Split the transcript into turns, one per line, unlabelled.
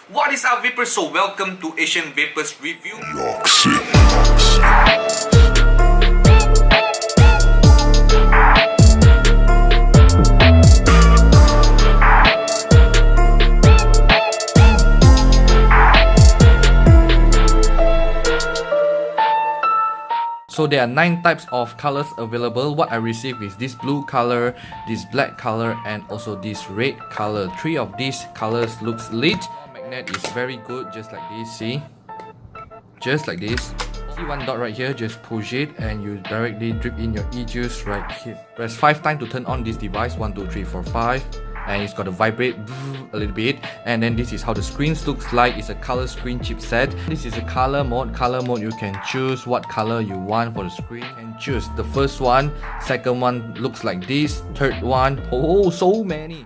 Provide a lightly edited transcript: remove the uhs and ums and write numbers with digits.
What is up, Vapors? So welcome to Asian Vapors Review. So there are 9 types of colors available. What I received is this blue color, this black color, and also this red color. 3 of these colors looks lit. Magnet is very good, just like this. See, just like this. See one dot right here, just push it and you directly drip in your e-juice right here. Press 5 times to turn on this device. 1 2 3 4 5. And it's got to vibrate a little bit. And then this is how the screen looks like. It's a color screen chipset. This is a color mode. Color mode, you can choose what color you want for the screen. You can choose the first one, second one looks like this, third one, oh, so many.